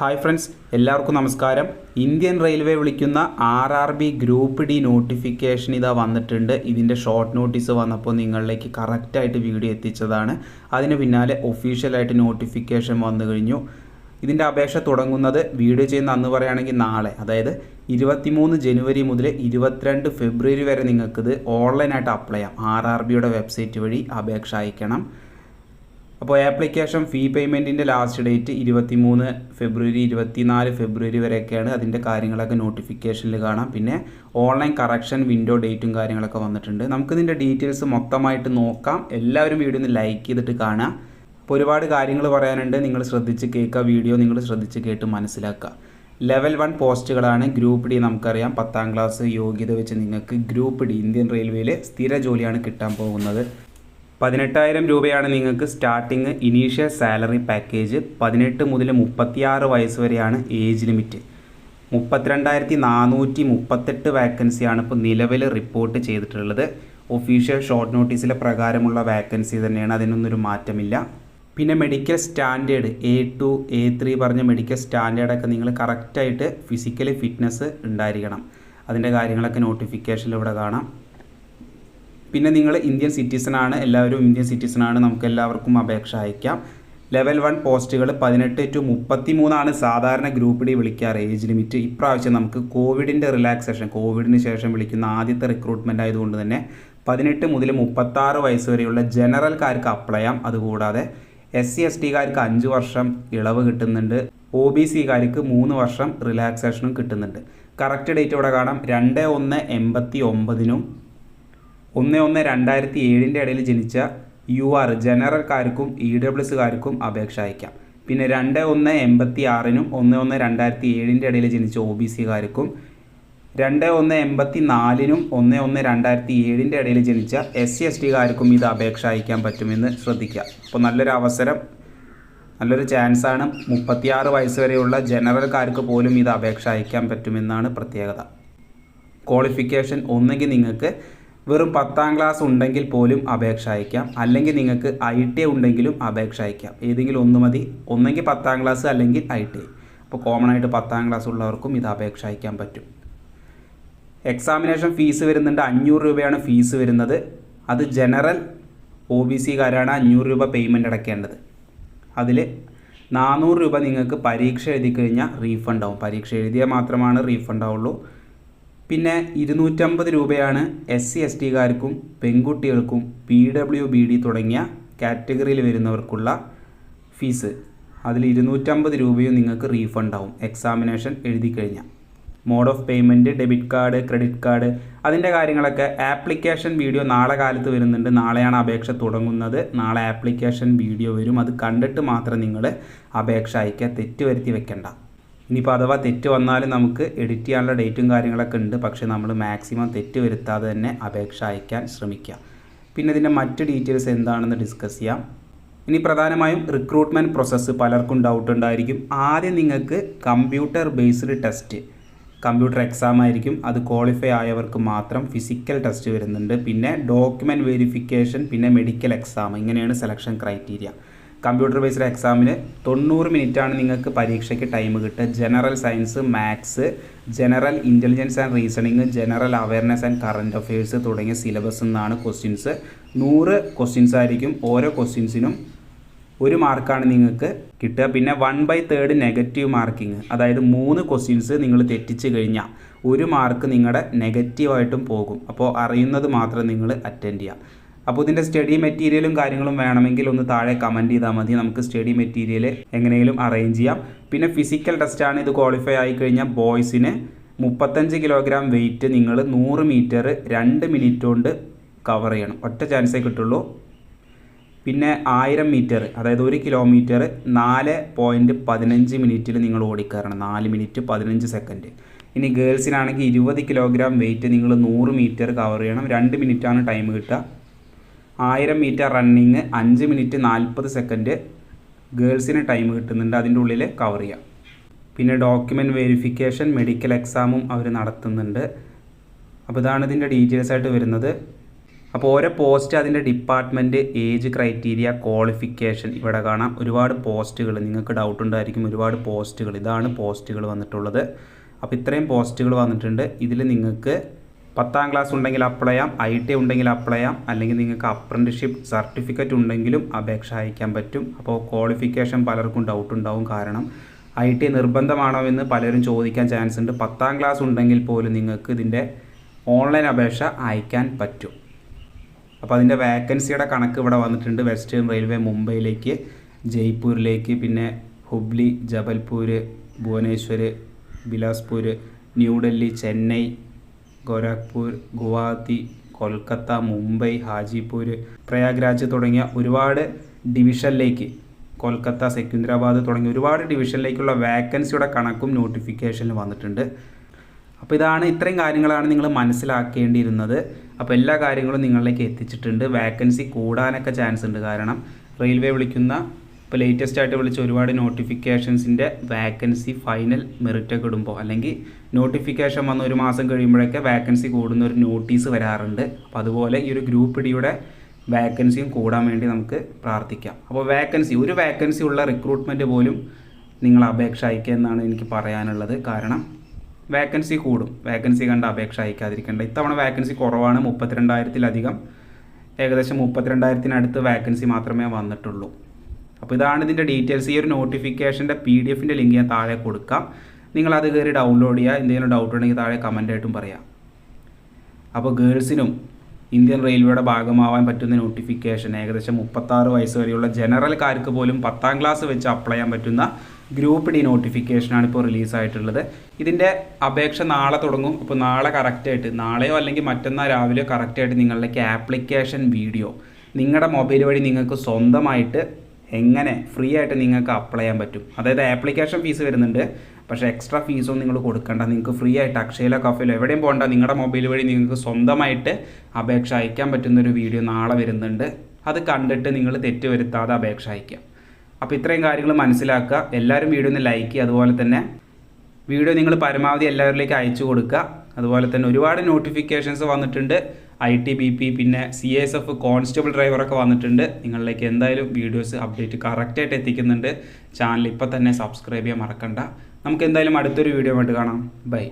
Hi friends, എല്ലാവർക്കും നമസ്കാരം. Indian railway വിളിക്കുന്ന RRB ഗ്രൂപ്പ് ഡി നോട്ടിഫിക്കേഷൻ ഇതാ വന്നിട്ടുണ്ട്. ഇതിൻ്റെ ഷോർട്ട് നോട്ടീസ് വന്നപ്പോൾ നിങ്ങളിലേക്ക് കറക്റ്റായിട്ട് വീഡിയോ എത്തിച്ചതാണ്. അതിന് പിന്നാലെ ഒഫീഷ്യലായിട്ട് നോട്ടിഫിക്കേഷൻ വന്നു കഴിഞ്ഞു. ഇതിൻ്റെ അപേക്ഷ തുടങ്ങുന്നത് വീഡിയോ ചെയ്യുന്ന അന്ന് പറയുകയാണെങ്കിൽ നാളെ, അതായത് 23 ജനുവരി മുതൽ 22 ഫെബ്രുവരി വരെ നിങ്ങൾക്കിത് ഓൺലൈനായിട്ട് അപ്ലൈ ചെയ്യാം. RRBയുടെ വെബ്സൈറ്റ് വഴി അപേക്ഷ അയക്കണം. അപ്പോൾ ആപ്ലിക്കേഷൻ ഫീ പേയ്മെൻറ്റിൻ്റെ ലാസ്റ്റ് ഡേറ്റ് 23 ഫെബ്രുവരി 24 ഫെബ്രുവരി വരെയൊക്കെയാണ്. അതിൻ്റെ കാര്യങ്ങളൊക്കെ നോട്ടിഫിക്കേഷനിൽ കാണാം. പിന്നെ ഓൺലൈൻ കറക്ഷൻ വിൻഡോ ഡേറ്റും കാര്യങ്ങളൊക്കെ വന്നിട്ടുണ്ട്. നമുക്കിതിൻ്റെ ഡീറ്റെയിൽസ് മൊത്തമായിട്ട് നോക്കാം. എല്ലാവരും വീഡിയോ ഒന്ന് ലൈക്ക് ചെയ്തിട്ട് കാണാം. അപ്പോൾ ഒരുപാട് കാര്യങ്ങൾ പറയാനുണ്ട്. നിങ്ങൾ ശ്രദ്ധിച്ച് കേൾക്കുക, വീഡിയോ നിങ്ങൾ ശ്രദ്ധിച്ച് കേട്ട് മനസ്സിലാക്കുക. ലെവൽ 1 പോസ്റ്റുകളാണ്. ഗ്രൂപ്പ് ഡി നമുക്കറിയാം, 10ാം ക്ലാസ് യോഗ്യത വെച്ച് നിങ്ങൾക്ക് ഗ്രൂപ്പ് ഡി ഇന്ത്യൻ റെയിൽവേയിൽ സ്ഥിര ജോലിയാണ് കിട്ടാൻ പോകുന്നത്. 18,000 രൂപയാണ് നിങ്ങൾക്ക് സ്റ്റാർട്ടിങ് ഇനീഷ്യൽ സാലറി പാക്കേജ്. 18 മുതൽ 36 വയസ്സ് വരെയാണ് ഏജ് ലിമിറ്റ്. 32,438 വാക്കൻസിയാണ് ഇപ്പോൾ നിലവിൽ റിപ്പോർട്ട് ചെയ്തിട്ടുള്ളത്. ഒഫീഷ്യൽ ഷോർട്ട് നോട്ടീസിലെ പ്രകാരമുള്ള വാക്കൻസി തന്നെയാണ്, അതിനൊന്നൊരു മാറ്റമില്ല. പിന്നെ മെഡിക്കൽ സ്റ്റാൻഡേർഡ് A2 A3 പറഞ്ഞ മെഡിക്കൽ സ്റ്റാൻഡേർഡൊക്കെ നിങ്ങൾ കറക്റ്റായിട്ട് ഫിസിക്കലി ഫിറ്റ്നസ് ഉണ്ടായിരിക്കണം. അതിൻ്റെ കാര്യങ്ങളൊക്കെ നോട്ടിഫിക്കേഷനിൽ ഇവിടെ കാണാം. പിന്നെ നിങ്ങൾ ഇന്ത്യൻ സിറ്റിസണാണ്, എല്ലാവരും ഇന്ത്യൻ സിറ്റിസണാണ്, നമുക്ക് എല്ലാവർക്കും അപേക്ഷ അയക്കാം. ലെവൽ 1 പോസ്റ്റുകൾ 18 to 33 സാധാരണ ഗ്രൂപ്പ് ഡി വിളിക്കാറ് ഏജ് ലിമിറ്റ്. ഇപ്രാവശ്യം നമുക്ക് കോവിഡിൻ്റെ റിലാക്സേഷൻ, കോവിഡിന് ശേഷം വിളിക്കുന്ന ആദ്യത്തെ റിക്രൂട്ട്മെൻറ്റ് ആയതുകൊണ്ട് തന്നെ 18 മുതൽ 36 വയസ്സ് വരെയുള്ള ജനറൽക്കാർക്ക് അപ്ലൈ ചെയ്യാം. അതുകൂടാതെ SC STക്കാർക്ക് 5 വർഷം ഇളവ് കിട്ടുന്നുണ്ട്. OBCക്കാർക്ക് 3 വർഷം റിലാക്സേഷനും കിട്ടുന്നുണ്ട്. കറക്റ്റ് ഡേറ്റ് ഇവിടെ കാണാം. 2/1/89 1/1/2007 ഇടയിൽ ജനിച്ച UR ജനറൽക്കാർക്കും EWSകാർക്കും അപേക്ഷ അയക്കാം. പിന്നെ 2/1/86 1/1/2007 ഇടയിൽ ജനിച്ച OBCകാർക്കും 2/1/84 1/1/2007 ഇടയിൽ ജനിച്ച SC STകാർക്കും ഇത് അപേക്ഷ അയക്കാൻ പറ്റുമെന്ന് ശ്രദ്ധിക്കുക. അപ്പോൾ നല്ലൊരു അവസരം, നല്ലൊരു ചാൻസാണ്. 36 വയസ്സ് വരെയുള്ള ജനറൽക്കാർക്ക് പോലും ഇത് അപേക്ഷ അയക്കാൻ പറ്റുമെന്നാണ് പ്രത്യേകത. ക്വാളിഫിക്കേഷൻ ഒന്നെങ്കിൽ നിങ്ങൾക്ക് വെറും 10ാം ക്ലാസ് ഉണ്ടെങ്കിൽ പോലും അപേക്ഷ അയക്കാം, അല്ലെങ്കിൽ നിങ്ങൾക്ക് ITI ഉണ്ടെങ്കിലും അപേക്ഷ അയക്കാം. ഏതെങ്കിലും ഒന്ന് മതി, ഒന്നെങ്കിൽ 10ാം ക്ലാസ് അല്ലെങ്കിൽ ITI. അപ്പോൾ കോമൺ ആയിട്ട് 10ാം ക്ലാസ് ഉള്ളവർക്കും ഇത് അപേക്ഷ അയക്കാൻ പറ്റും. എക്സാമിനേഷൻ ഫീസ് വരുന്നുണ്ട്. 500 രൂപയാണ് ഫീസ് വരുന്നത്. അത് ജനറൽ OBCക്കാരാണ് 500 രൂപ പേയ്മെൻറ്റ് അടയ്ക്കേണ്ടത്. അതിൽ 400 രൂപ നിങ്ങൾക്ക് പരീക്ഷ എഴുതി കഴിഞ്ഞാൽ റീഫണ്ട് ആവും. പരീക്ഷ എഴുതിയാൽ മാത്രമാണ് റീഫണ്ട് ആവുള്ളൂ. പിന്നെ 250 രൂപയാണ് SC STക്കാർക്കും പെൺകുട്ടികൾക്കും PWBD തുടങ്ങിയ കാറ്റഗറിയിൽ വരുന്നവർക്കുള്ള ഫീസ്. അതിൽ 250 രൂപയും നിങ്ങൾക്ക് റീഫണ്ട് ആവും എക്സാമിനേഷൻ എഴുതി കഴിഞ്ഞാൽ. Mode of payment debit card, credit card, അതിൻ്റെ കാര്യങ്ങളൊക്കെ ആപ്ലിക്കേഷൻ വീഡിയോ നാളെ കാലത്ത് വരുന്നുണ്ട്. നാളെയാണ് അപേക്ഷ തുടങ്ങുന്നത്. നാളെ ആപ്ലിക്കേഷൻ വീഡിയോ വരും. അത് കണ്ടിട്ട് മാത്രം നിങ്ങൾ അപേക്ഷ അയക്കുക, തെറ്റ് വരുത്തി വെക്കണ്ട. ഇനിയിപ്പോൾ അഥവാ തെറ്റ് വന്നാലും നമുക്ക് എഡിറ്റ് ചെയ്യാനുള്ള ഡേറ്റും കാര്യങ്ങളൊക്കെ ഉണ്ട്. പക്ഷേ നമ്മൾ മാക്സിമം തെറ്റ് വരുത്താതെ തന്നെ അപേക്ഷ അയക്കാൻ ശ്രമിക്കുക. പിന്നെ ഇതിൻ്റെ മറ്റ് ഡീറ്റെയിൽസ് എന്താണെന്ന് ഡിസ്കസ് ചെയ്യാം. ഇനി പ്രധാനമായും റിക്രൂട്ട്മെൻറ്റ് പ്രോസസ്സ് പലർക്കും ഡൗട്ട് ഉണ്ടായിരിക്കും. ആദ്യം നിങ്ങൾക്ക് computer based test, computer exam ആയിരിക്കും. അത് ക്വാളിഫൈ ആയവർക്ക് മാത്രം ഫിസിക്കൽ ടെസ്റ്റ് വരുന്നുണ്ട്. പിന്നെ ഡോക്യുമെൻറ്റ് വെരിഫിക്കേഷൻ, പിന്നെ മെഡിക്കൽ എക്സാം. ഇങ്ങനെയാണ് സെലക്ഷൻ ക്രൈറ്റീരിയ. കമ്പ്യൂട്ടർ ബേസ്ഡ് എക്സാമിന് 90 മിനിറ്റാണ് നിങ്ങൾക്ക് പരീക്ഷയ്ക്ക് ടൈം കിട്ടുക. General science, maths, general intelligence and reasoning, general awareness and current affairs തുടങ്ങിയ സിലബസ് നിന്നാണ് ക്വസ്റ്റ്യൻസ്. 100 ക്വസ്റ്റ്യൻസ് ആയിരിക്കും. ഓരോ ക്വസ്റ്റ്യൻസിനും 1 മാർക്കാണ് നിങ്ങൾക്ക് കിട്ടുക. പിന്നെ 1/3 നെഗറ്റീവ് മാർക്കിങ്, അതായത് 3 ക്വസ്റ്റ്യൻസ് നിങ്ങൾ തെറ്റിച്ച് കഴിഞ്ഞാൽ 1 മാർക്ക് നിങ്ങളുടെ നെഗറ്റീവായിട്ടും പോകും. അപ്പോൾ അറിയുന്നത് മാത്രം നിങ്ങൾ അറ്റൻഡ് ചെയ്യുക. അപ്പോൾ ഇതിൻ്റെ സ്റ്റഡി മെറ്റീരിയലും കാര്യങ്ങളും വേണമെങ്കിൽ ഒന്ന് താഴെ കമൻറ്റ് ചെയ്താൽ മതി. നമുക്ക് സ്റ്റഡി മെറ്റീരിയൽ എങ്ങനെയും അറേഞ്ച് ചെയ്യാം. പിന്നെ ഫിസിക്കൽ ടെസ്റ്റാണ്. ഇത് ക്വാളിഫൈ ആയി കഴിഞ്ഞാൽ ബോയ്സിന് 35 കിലോഗ്രാം വെയിറ്റ് നിങ്ങൾ 100 മീറ്റർ 2 മിനിറ്റ് കൊണ്ട് കവർ ചെയ്യണം. ഒറ്റ ചാൻസേ കിട്ടുള്ളൂ. പിന്നെ 1000 മീറ്റർ, അതായത് 1 കിലോമീറ്റർ 4.15 മിനിറ്റിൽ നിങ്ങൾ ഓടിക്കയറണം. 4 മിനിറ്റ് 15 സെക്കൻഡ്. ഇനി ഗേൾസിനാണെങ്കിൽ 20 കിലോഗ്രാം വെയിറ്റ് നിങ്ങൾ 100 മീറ്റർ കവർ ചെയ്യണം. 2 മിനിറ്റാണ് ടൈം കിട്ടുക. 1000 മീറ്റർ റണ്ണിങ് 5 മിനിറ്റ് 40 സെക്കൻഡ് ഗേൾസിന് ടൈം കിട്ടുന്നുണ്ട്. അതിൻ്റെ ഉള്ളിൽ കവർ ചെയ്യാം. പിന്നെ ഡോക്യുമെൻറ്റ് വെരിഫിക്കേഷൻ, മെഡിക്കൽ എക്സാമും അവർ നടത്തുന്നുണ്ട്. അപ്പോൾ ഇതാണ് ഇതിൻ്റെ ഡീറ്റെയിൽസ് ആയിട്ട് വരുന്നത്. അപ്പോൾ ഓരോ പോസ്റ്റ് അതിൻ്റെ ഡിപ്പാർട്ട്മെൻറ്റ്, ഏജ് ക്രൈറ്റീരിയ, ക്വാളിഫിക്കേഷൻ ഇവിടെ കാണാം. ഒരുപാട് പോസ്റ്റുകൾ, നിങ്ങൾക്ക് ഡൗട്ട് ഉണ്ടായിരിക്കും, ഒരുപാട് പോസ്റ്റുകൾ. ഇതാണ് പോസ്റ്റുകൾ വന്നിട്ടുള്ളത്. അപ്പോൾ ഇത്രയും പോസ്റ്റുകൾ വന്നിട്ടുണ്ട്. ഇതിൽ നിങ്ങൾക്ക് 10ാം ക്ലാസ് ഉണ്ടെങ്കിൽ അപ്ലൈ ചെയ്യാം, IT ഉണ്ടെങ്കിൽ അപ്ലൈ ചെയ്യാം, അല്ലെങ്കിൽ നിങ്ങൾക്ക് അപ്രൻറ്റിസ്ഷിപ്പ് സർട്ടിഫിക്കറ്റ് ഉണ്ടെങ്കിലും അപേക്ഷ അയക്കാൻ പറ്റും. അപ്പോൾ ക്വാളിഫിക്കേഷൻ പലർക്കും ഡൗട്ട് ഉണ്ടാവും. കാരണം IT നിർബന്ധമാണോ എന്ന് പലരും ചോദിക്കാൻ ചാൻസ് ഉണ്ട്. 10ാം ക്ലാസ് ഉണ്ടെങ്കിൽ പോലും നിങ്ങൾക്ക് ഇതിൻ്റെ ഓൺലൈൻ അപേക്ഷ അയക്കാൻ പറ്റും. അപ്പോൾ അതിൻ്റെ വാക്കൻസിയുടെ കണക്ക് ഇവിടെ വന്നിട്ടുണ്ട്. വെസ്റ്റേൺ റെയിൽവേ മുംബൈയിലേക്ക്, ജയ്പൂരിലേക്ക്, പിന്നെ ഹുബ്ലി, ജബൽപൂർ, ഭുവനേശ്വർ, ബിലാസ്പൂർ, ന്യൂഡൽഹി, ചെന്നൈ, ഗോരഖ്പൂർ, ഗുവാഹത്തി, കൊൽക്കത്ത, മുംബൈ, ഹാജിപൂർ, പ്രയാഗ്രാജ് തുടങ്ങിയ ഒരുപാട് ഡിവിഷനിലേക്ക്, കൊൽക്കത്ത, സെക്കന്ദരാബാദ് തുടങ്ങിയ ഒരുപാട് ഡിവിഷനിലേക്കുള്ള വാക്കൻസിയുടെ കണക്കും നോട്ടിഫിക്കേഷനിൽ വന്നിട്ടുണ്ട്. അപ്പോൾ ഇത്രയും കാര്യങ്ങളാണ് നിങ്ങൾ മനസ്സിലാക്കേണ്ടിയിരുന്നത്. അപ്പോൾ എല്ലാ കാര്യങ്ങളും നിങ്ങളിലേക്ക് എത്തിച്ചിട്ടുണ്ട്. വാക്കൻസി കൂടാനൊക്കെ ചാൻസ് ഉണ്ട്. കാരണം റെയിൽവേ വിളിക്കുന്ന, ഇപ്പോൾ ലേറ്റസ്റ്റ് ആയിട്ട് വിളിച്ച ഒരുപാട് നോട്ടിഫിക്കേഷൻസിൻ്റെ വാക്കൻസി ഫൈനൽ മെറിറ്റൊക്കെ ഇടുമ്പോൾ, അല്ലെങ്കിൽ നോട്ടിഫിക്കേഷൻ വന്ന് 1 മാസം കഴിയുമ്പോഴൊക്കെ വാക്കൻസി കൂടുന്ന ഒരു നോട്ടീസ് വരാറുണ്ട്. അപ്പോൾ അതുപോലെ ഈ ഒരു ഗ്രൂപ്പ് ഡിയുടെ വാക്കൻസിയും കൂടാൻ വേണ്ടി നമുക്ക് പ്രാർത്ഥിക്കാം. അപ്പോൾ ഒരു വാക്കൻസി ഉള്ള റിക്രൂട്ട്മെൻറ്റ് പോലും നിങ്ങൾ അപേക്ഷ അയക്കുക എന്നാണ് എനിക്ക് പറയാനുള്ളത്. കാരണം വാക്കൻസി കൂടും. വാക്കൻസി കണ്ട് അപേക്ഷ അയക്കാതിരിക്കേണ്ട. ഇത്തവണ വാക്കൻസി കുറവാണ്. 32,000-ലധികം, ഏകദേശം 32,000-നടുത്ത് വാക്കൻസി മാത്രമേ വന്നിട്ടുള്ളൂ. അപ്പോൾ ഇതാണ് ഇതിൻ്റെ ഡീറ്റെയിൽസ്. ഈ ഒരു നോട്ടിഫിക്കേഷൻ്റെ PDF-ൻ്റെ ലിങ്ക് ഞാൻ താഴെ കൊടുക്കാം. നിങ്ങളത് കയറി ഡൗൺലോഡ് ചെയ്യുക. എന്തെങ്കിലും ഡൗട്ട് ഉണ്ടെങ്കിൽ താഴെ കമൻ്റായിട്ടും പറയാം. അപ്പോൾ ഗേൾസിനും ഇന്ത്യൻ റെയിൽവേയുടെ ഭാഗമാവാൻ പറ്റുന്ന നോട്ടിഫിക്കേഷൻ, ഏകദേശം 36 വയസ്സ് വരെയുള്ള ജനറൽക്കാർക്ക് പോലും 10ാം ക്ലാസ് വെച്ച് അപ്ലൈ ചെയ്യാൻ പറ്റുന്ന ഗ്രൂപ്പ് ഡി നോട്ടിഫിക്കേഷനാണ് ഇപ്പോൾ റിലീസായിട്ടുള്ളത്. ഇതിൻ്റെ അപേക്ഷ നാളെ തുടങ്ങും. അപ്പോൾ നാളെ കറക്റ്റായിട്ട്, നാളെയോ അല്ലെങ്കിൽ മറ്റന്നാൾ രാവിലെയോ കറക്റ്റായിട്ട് നിങ്ങളിലേക്ക് ആപ്ലിക്കേഷൻ വീഡിയോ നിങ്ങളുടെ മൊബൈൽ വഴി നിങ്ങൾക്ക് സ്വന്തമായിട്ട് എങ്ങനെ ഫ്രീ ആയിട്ട് നിങ്ങൾക്ക് അപ്ലൈ ചെയ്യാൻ പറ്റും. അതായത് ആപ്ലിക്കേഷൻ ഫീസ് വരുന്നുണ്ട്, പക്ഷേ എക്സ്ട്രാ ഫീസൊന്നും നിങ്ങൾ കൊടുക്കണ്ട. നിങ്ങൾക്ക് ഫ്രീ ആയിട്ട് അക്ഷയയിലോ കഫയിലോ എവിടെയും പോകണ്ട, നിങ്ങളുടെ മൊബൈൽ വഴി നിങ്ങൾക്ക് സ്വന്തമായിട്ട് അപേക്ഷ അയക്കാൻ പറ്റുന്നൊരു വീഡിയോ നാളെ വരുന്നുണ്ട്. അത് കണ്ടിട്ട് നിങ്ങൾ തെറ്റ് വരുത്താതെ അപേക്ഷ അയക്കാം. അപ്പോൾ ഇത്രയും കാര്യങ്ങൾ മനസ്സിലാക്കുക. എല്ലാവരും വീഡിയോ ഒന്ന് ലൈക്ക് ചെയ്യുക. അതുപോലെ തന്നെ വീഡിയോ നിങ്ങൾ പരമാവധി എല്ലാവരിലേക്ക് അയച്ചു കൊടുക്കുക. അതുപോലെ തന്നെ ഒരുപാട് നോട്ടിഫിക്കേഷൻസ് വന്നിട്ടുണ്ട്. IT, BP, പിന്നെ CSF കോൺസ്റ്റബിൾ ഡ്രൈവറൊക്കെ വന്നിട്ടുണ്ട്. നിങ്ങളിലേക്ക് എന്തായാലും വീഡിയോസ് അപ്ഡേറ്റ് കറക്റ്റായിട്ട് എത്തിക്കുന്നുണ്ട്. ചാനൽ ഇപ്പോൾ തന്നെ സബ്സ്ക്രൈബ് ചെയ്യാൻ മറക്കണ്ട. നമുക്ക് എന്തായാലും അടുത്തൊരു വീഡിയോ ആയിട്ട് കാണാം. ബൈ.